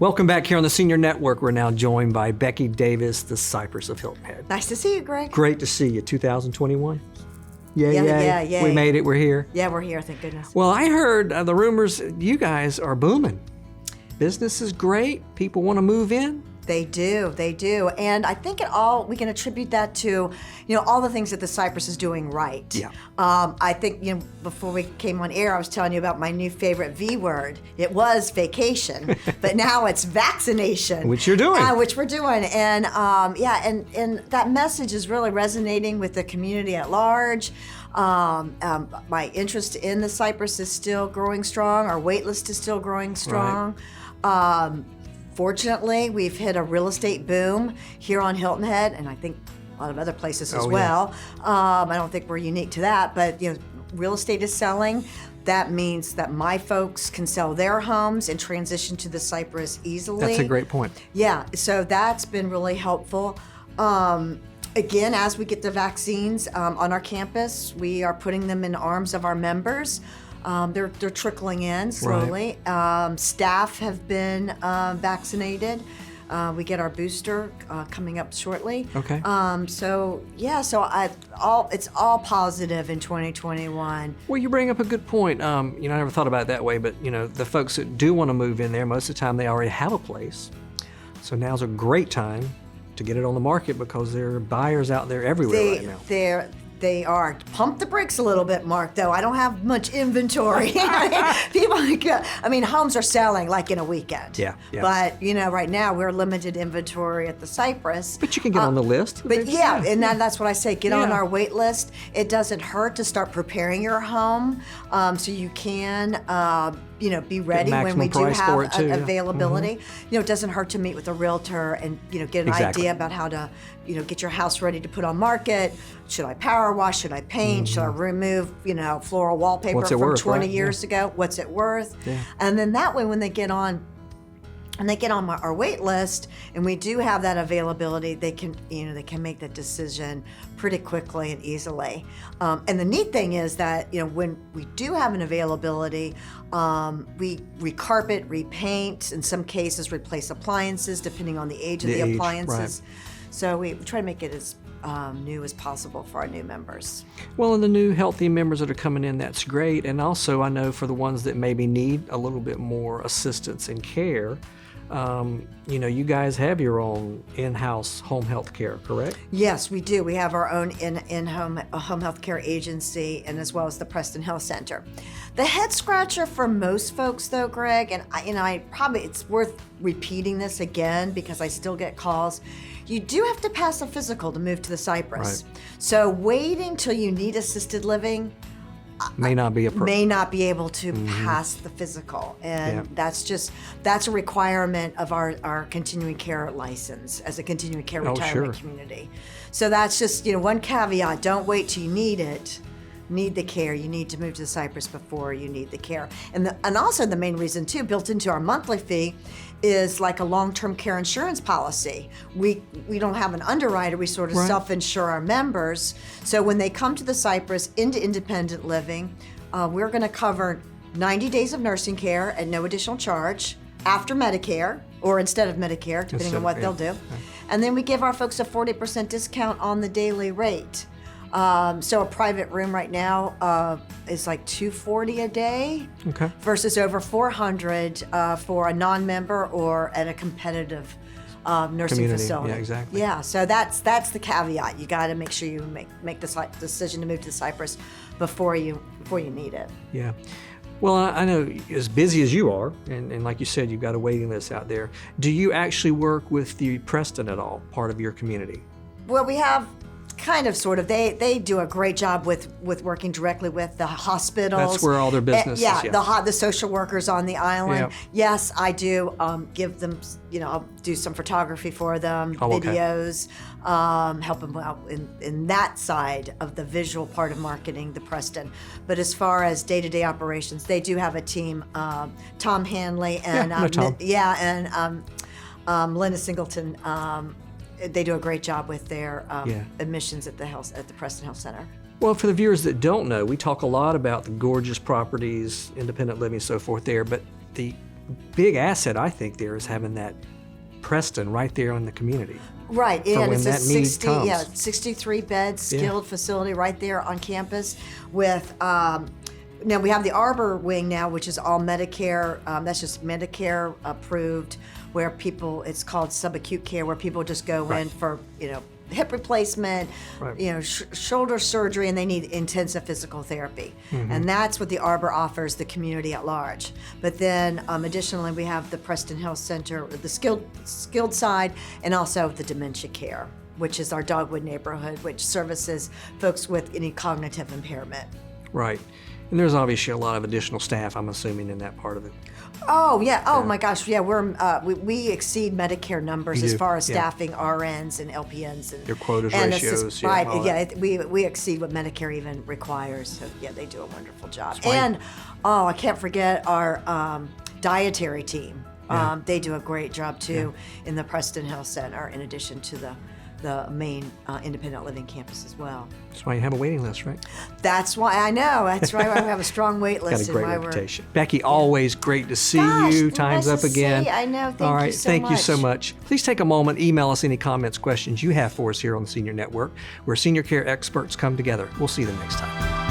Welcome back here on the Senior Network. We're now joined by Becky Davis, the Cypress of Hilton head. Nice to see you, Greg. Great to see you. 2021. Yay, Yeah. We made it. We're here. Yeah, we're here. Thank goodness. Well, I heard the rumors you guys are booming. Business is great. People want to move in. They do. And I think we can attribute that to, all the things that the Cypress is doing right. Yeah. I think, before we came on air, I was telling you about my new favorite V word. It was vacation, but now it's vaccination. Which you're doing. Which we're doing. And and that message is really resonating with the community at large. My interest in the Cypress is still growing strong. Our wait list is still growing strong. Right. Fortunately, we've hit a real estate boom here on Hilton Head, and I think a lot of other places as well. Yeah. I don't think we're unique to that, but real estate is selling. That means that my folks can sell their homes and transition to the Cypress easily. That's a great point. Yeah, so that's been really helpful. Again, as we get the vaccines on our campus, we are putting them in the arms of our members. They're trickling in slowly. Right. Staff have been vaccinated. We get our booster coming up shortly. Okay. It's all positive in 2021. Well, you bring up a good point. I never thought about it that way, but the folks that do want to move in there, most of the time they already have a place. So now's a great time to get it on the market because there are buyers out there everywhere right now. They are. Pump the brakes a little bit, Mark, though. I don't have much inventory. Homes are selling like in a weekend. Yeah. But, right now we're limited inventory at the Cypress. But you can get on the list. That's what I say. Get on our wait list. It doesn't hurt to start preparing your home so you can, be ready when we do have availability. Mm-hmm. It doesn't hurt to meet with a realtor and, get an idea about how to, get your house ready to put on market. Should I power wash? Should I paint? Mm-hmm. Should I remove, floral wallpaper from 20 years ago? What's it worth? Yeah. And then that way, when they get on our wait list, and we do have that availability, they can make that decision pretty quickly and easily. And the neat thing is that, when we do have an availability, we recarpet, repaint, in some cases replace appliances depending on the age of the appliances. Right. So we try to make it as new as possible for our new members. Well, and the new healthy members that are coming in, that's great. And also I know for the ones that maybe need a little bit more assistance and care, you guys have your own in-house home health care, correct? Yes, we do. We have our own in-home home health care agency, and as well as the Preston Health Center. The head scratcher for most folks, though, Greg, and it's worth repeating this again because I still get calls. You do have to pass a physical to move to the Cypress. Right. So waiting till you need assisted living may not be able to pass the physical, and that's a requirement of our continuing care license as a continuing care retirement community. So that's just one caveat. Don't wait till you need it. Need the care. You need to move to the Cypress before you need the care. And also the main reason too, built into our monthly fee, is like a long-term care insurance policy. We don't have an underwriter. We sort of self-insure our members. So when they come to the Cypress into independent living, we're going to cover 90 days of nursing care at no additional charge after Medicare or instead of Medicare, depending on what they'll do. And then we give our folks a 40% discount on the daily rate. So a private room right now is like $240 a day versus over $400 for a non-member or at a competitive nursing facility. Yeah, exactly. Yeah, so that's the caveat. You got to make sure you make the decision to move to the Cypress before you need it. Yeah. Well, I know as busy as you are, and like you said, you've got a waiting list out there. Do you actually work with the Preston at all, part of your community? Well, we have kind of, sort of. They do a great job with working directly with the hospitals. That's where all their business is. The social workers on the island. Yeah. Yes, I do give them, I'll do some photography for them, videos, help them out in that side of the visual part of marketing, the Preston. But as far as day-to-day operations, they do have a team, Tom Hanley and Linda Singleton. They do a great job with their admissions at the Preston Health Center. Well, for the viewers that don't know, we talk a lot about the gorgeous properties, independent living, so forth there, but the big asset, I think, there is having that Preston right there in the community. Right, For and when it's a that need 63 bed skilled facility right there on campus with. Now we have the Arbor wing now, which is all Medicare. That's just Medicare approved, where people, it's called subacute care, where people just go in for, hip replacement, shoulder surgery, and they need intensive physical therapy. And that's what the Arbor offers the community at large. But then additionally, we have the Preston Health Center, the skilled side, and also the dementia care, which is our Dogwood neighborhood, which services folks with any cognitive impairment. Right. And there's obviously a lot of additional staff, I'm assuming, in that part of it. Oh, yeah. Oh, my gosh. Yeah, we exceed Medicare numbers as far as staffing RNs and LPNs. And your quotas, ratios. Right. Yeah, we exceed what Medicare even requires. So, yeah, they do a wonderful job. And, I can't forget our dietary team. They do a great job, too, in the Preston Health Center, in addition to the main independent living campus as well. That's why you have a waiting list, right? That's why I know. That's why we have a strong wait list. Got a great reputation. Becky, always great to see you. Time's up again. I know. Thank you so much. Please take a moment, email us any comments, questions you have for us here on the Senior Network, where senior care experts come together. We'll see you the next time.